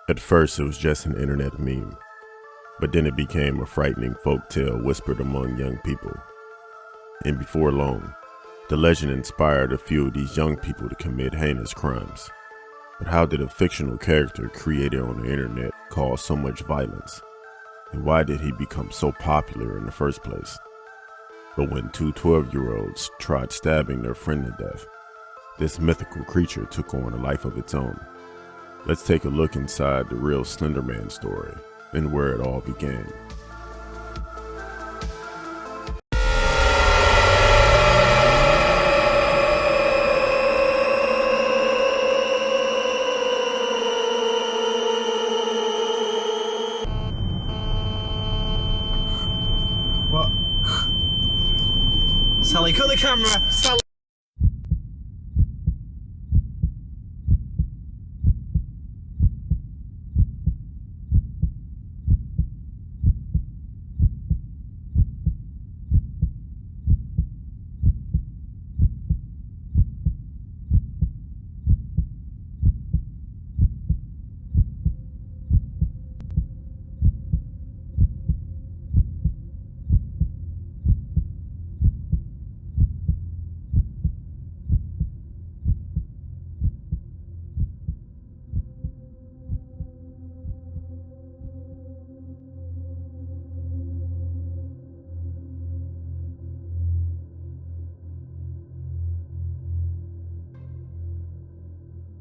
At first, it was just an internet meme, but then it became a frightening folk tale whispered among young people. And before long, the legend inspired a few of these young people to commit heinous crimes. But how did a fictional character created on the internet cause so much violence? And why did he become so popular in the first place? But when two 12-year-olds tried stabbing their friend to death, this mythical creature took on a life of its own. Let's take a look inside the real Slenderman story and where it all began. What? Sally, cut the camera! Sally!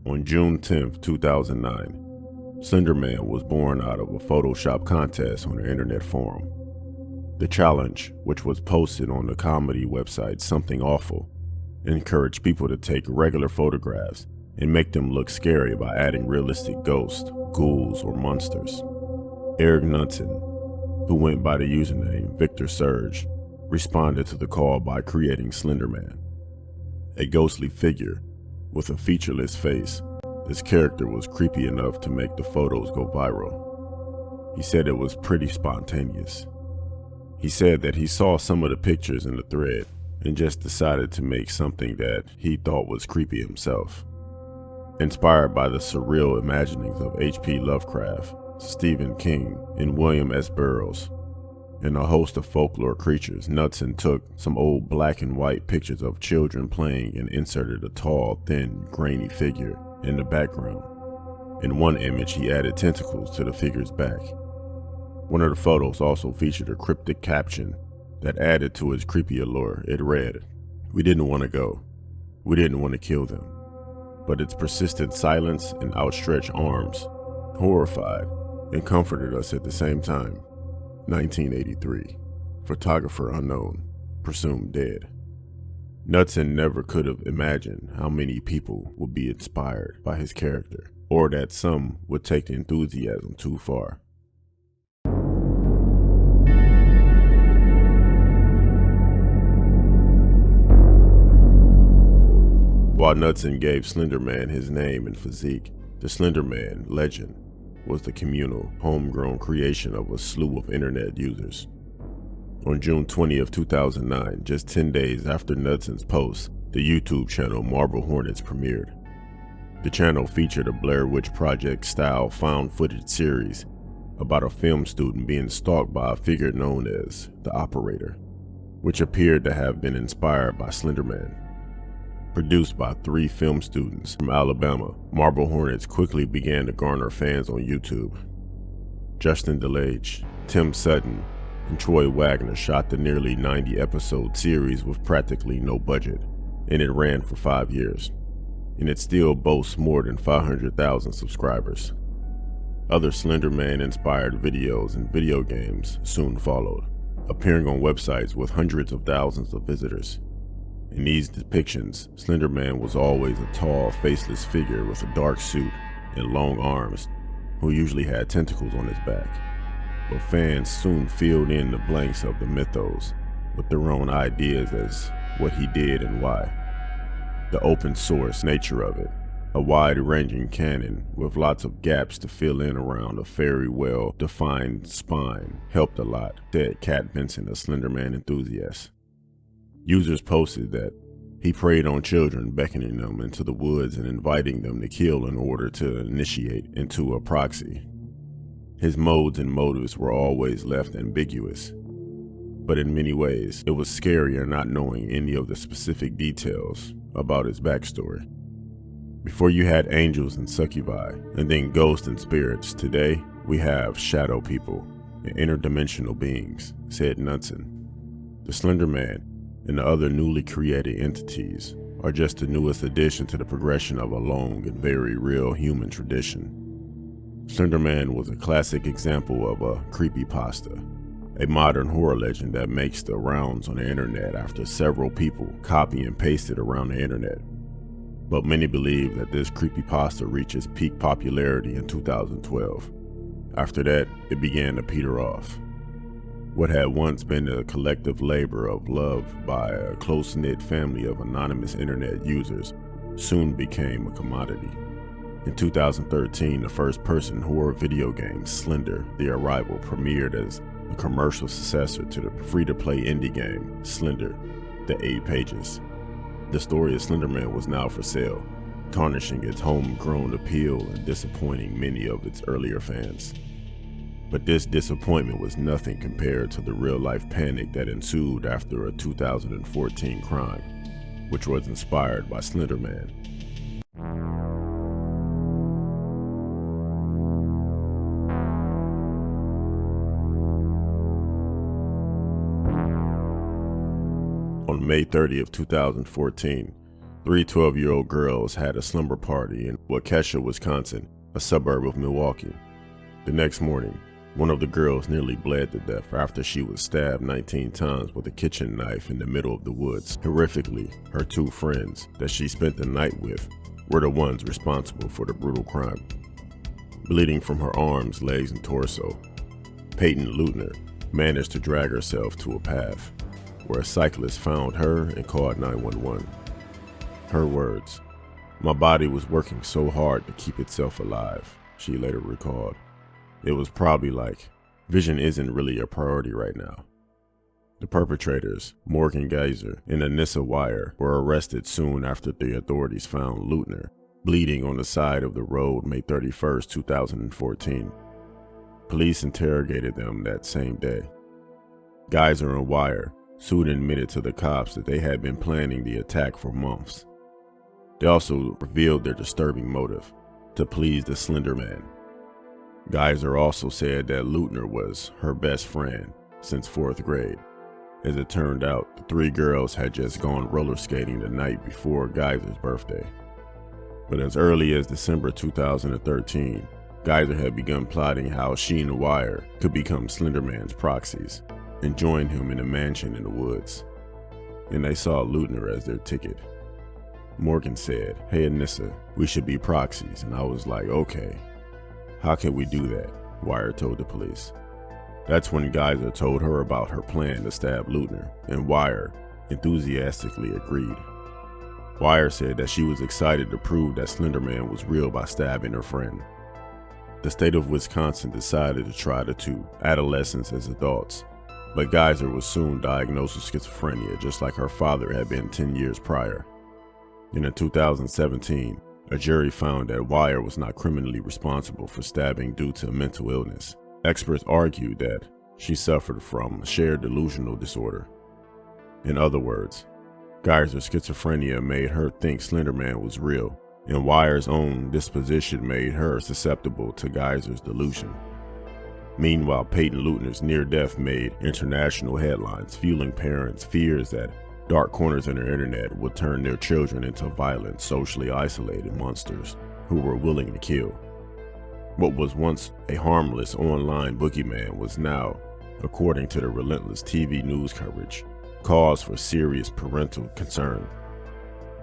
On June 10, 2009, Slenderman was born out of a Photoshop contest on the internet forum. The challenge, which was posted on the comedy website Something Awful, encouraged people to take regular photographs and make them look scary by adding realistic ghosts, ghouls, or monsters. Eric Knudsen, who went by the username Victor Surge, responded to the call by creating Slenderman, a ghostly figure with a featureless face. This character was creepy enough to make the photos go viral. He said it was pretty spontaneous. He said that he saw some of the pictures in the thread and just decided to make something that he thought was creepy himself. Inspired by the surreal imaginings of H.P. Lovecraft, Stephen King, and William S. Burroughs, and a host of folklore creatures, Knudsen took some old black and white pictures of children playing and inserted a tall, thin, grainy figure in the background. In one image, he added tentacles to the figure's back. One of the photos also featured a cryptic caption that added to its creepy allure. It read, "We didn't want to go. We didn't want to kill them." But its persistent silence and outstretched arms horrified and comforted us at the same time. 1983. Photographer unknown, presumed dead. Knudsen never could have imagined how many people would be inspired by his character, or that some would take the enthusiasm too far. While Knudsen gave Slenderman his name and physique, the Slenderman legend was the communal, homegrown creation of a slew of internet users. On June 20th, 2009, just 10 days after Knudsen's post, the YouTube channel Marble Hornets premiered. The channel featured a Blair Witch Project-style found footage series about a film student being stalked by a figure known as the Operator, which appeared to have been inspired by Slenderman. Produced by 3 film students from Alabama, Marble Hornets quickly began to garner fans on YouTube. Justin DeLage, Tim Sutton, and Troy Wagner shot the nearly 90-episode series with practically no budget, and it ran for 5 years. And it still boasts more than 500,000 subscribers. Other Slenderman-inspired videos and video games soon followed, appearing on websites with hundreds of thousands of visitors. In these depictions, Slenderman was always a tall, faceless figure with a dark suit and long arms, who usually had tentacles on his back. But fans soon filled in the blanks of the mythos with their own ideas as what he did and why. The open source nature of it, a wide-ranging canon with lots of gaps to fill in around a very well-defined spine, helped a lot, said Kat Benson, a Slenderman enthusiast. Users posted that He preyed on children, beckoning them into the woods and inviting them to kill in order to initiate into a proxy. His modes and motives were always left ambiguous, but in many ways, it was scarier not knowing any of the specific details about his backstory. Before you had angels and succubi, and then ghosts and spirits, today we have shadow people and interdimensional beings, said Knudsen. The Slenderman and the other newly created entities are just the newest addition to the progression of a long and very real human tradition. Slenderman was a classic example of a creepypasta, a modern horror legend that makes the rounds on the internet after several people copy and paste it around the internet. But many believe that this creepypasta reaches peak popularity in 2012. After that, it began to peter off. What had once been a collective labor of love by a close-knit family of anonymous internet users soon became a commodity. In 2013, the first-person horror video game Slender: The Arrival premiered as a commercial successor to the free-to-play indie game Slender: The 8 Pages. The story of Slenderman was now for sale, tarnishing its homegrown appeal and disappointing many of its earlier fans. But this disappointment was nothing compared to the real-life panic that ensued after a 2014 crime, which was inspired by Slenderman. On May 30th, 2014, three 12-year-old girls had a slumber party in Waukesha, Wisconsin, a suburb of Milwaukee. The next morning, one of the girls nearly bled to death after she was stabbed 19 times with a kitchen knife in the middle of the woods. Horrifically, her two friends that she spent the night with were the ones responsible for the brutal crime. Bleeding from her arms, legs, and torso, Peyton Leutner managed to drag herself to a path where a cyclist found her and called 911. Her words, "My body was working so hard to keep itself alive," she later recalled. It was probably like, vision isn't really a priority right now. The perpetrators, Morgan Geyser and Anissa Wire, were arrested soon after the authorities found Leutner bleeding on the side of the road May 31st, 2014. Police interrogated them that same day. Geyser and Wire soon admitted to the cops that they had been planning the attack for months. They also revealed their disturbing motive: to please the Slenderman. Geyser also said that Leutner was her best friend since 4th grade. As it turned out, the three girls had just gone roller skating the night before Geyser's birthday. But as early as December 2013, Geyser had begun plotting how she and Wire could become Slenderman's proxies and join him in a mansion in the woods. And they saw Leutner as their ticket. Morgan said, "Hey Anissa, we should be proxies," and I was like, "Okay. How can we do that?" Wire told the police. That's when Geyser told her about her plan to stab Leutner, and Wire enthusiastically agreed. Wire said that she was excited to prove that Slenderman was real by stabbing her friend. The state of Wisconsin decided to try the two adolescents as adults, but Geyser was soon diagnosed with schizophrenia, just like her father had been 10 years prior. And in 2017, a jury found that Wire was not criminally responsible for stabbing due to mental illness. Experts argued that she suffered from a shared delusional disorder. In other words, Geyser's schizophrenia made her think Slenderman was real, and Wire's own disposition made her susceptible to Geyser's delusion. Meanwhile, Peyton Leutner's near death made international headlines, fueling parents' fears that dark corners in the internet would turn their children into violent, socially isolated monsters who were willing to kill. What was once a harmless online boogeyman was now, according to the relentless TV news coverage, cause for serious parental concern.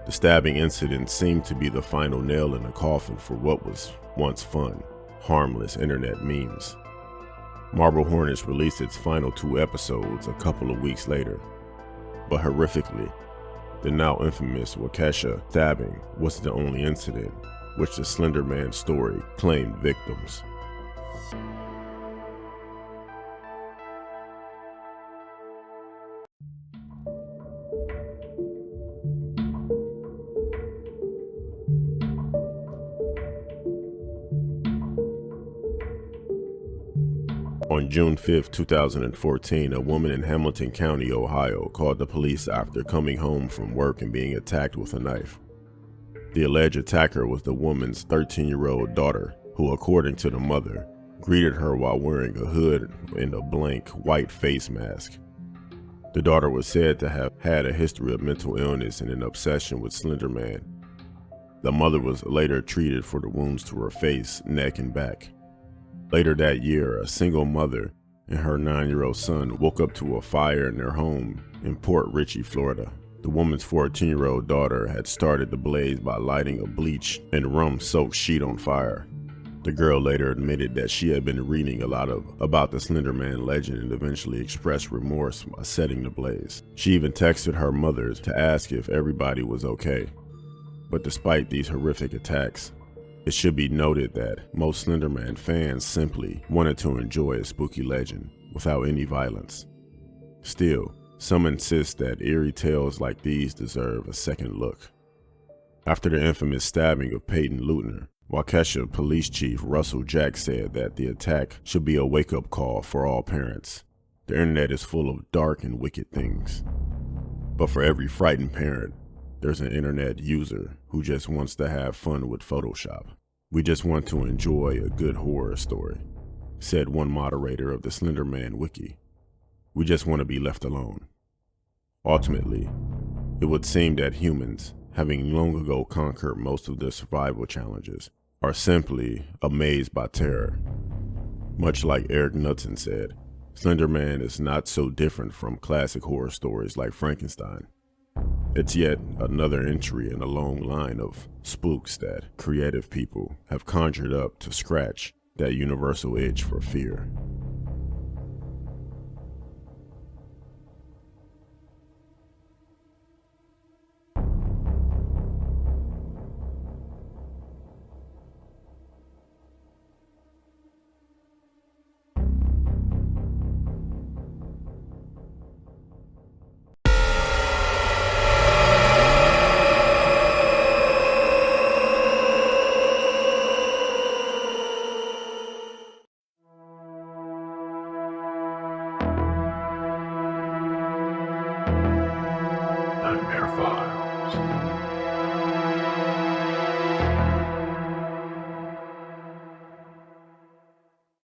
The stabbing incident seemed to be the final nail in the coffin for what was once fun, harmless internet memes. Marble Hornets released its final 2 episodes a couple of weeks later. But horrifically, the now infamous Waukesha stabbing wasn't the only incident which the Slenderman story claimed victims. On June 5, 2014, a woman in Hamilton County, Ohio, called the police after coming home from work and being attacked with a knife. The alleged attacker was the woman's 13-year-old daughter, who, according to the mother, greeted her while wearing a hood and a blank white face mask. The daughter was said to have had a history of mental illness and an obsession with Slenderman. The mother was later treated for the wounds to her face, neck, and back. Later that year, a single mother and her 9-year-old son woke up to a fire in their home in Port Richey, Florida. The woman's 14-year-old daughter had started the blaze by lighting a bleach and rum-soaked sheet on fire. The girl later admitted that she had been reading a lot about the Slenderman legend and eventually expressed remorse by setting the blaze. She even texted her mother to ask if everybody was okay. But despite these horrific attacks, it should be noted that most Slenderman fans simply wanted to enjoy a spooky legend without any violence. Still, some insist that eerie tales like these deserve a second look. After the infamous stabbing of Peyton Leutner, Waukesha Police Chief Russell Jack said that the attack should be a wake-up call for all parents. The internet is full of dark and wicked things. But for every frightened parent, there's an internet user who just wants to have fun with Photoshop. We just want to enjoy a good horror story, said one moderator of the Slenderman wiki. We just want to be left alone. Ultimately, it would seem that humans, having long ago conquered most of their survival challenges, are simply amazed by terror. Much like Eric Knudsen said, Slenderman is not so different from classic horror stories like Frankenstein. It's yet another entry in a long line of spooks that creative people have conjured up to scratch that universal itch for fear. Nightmare Files.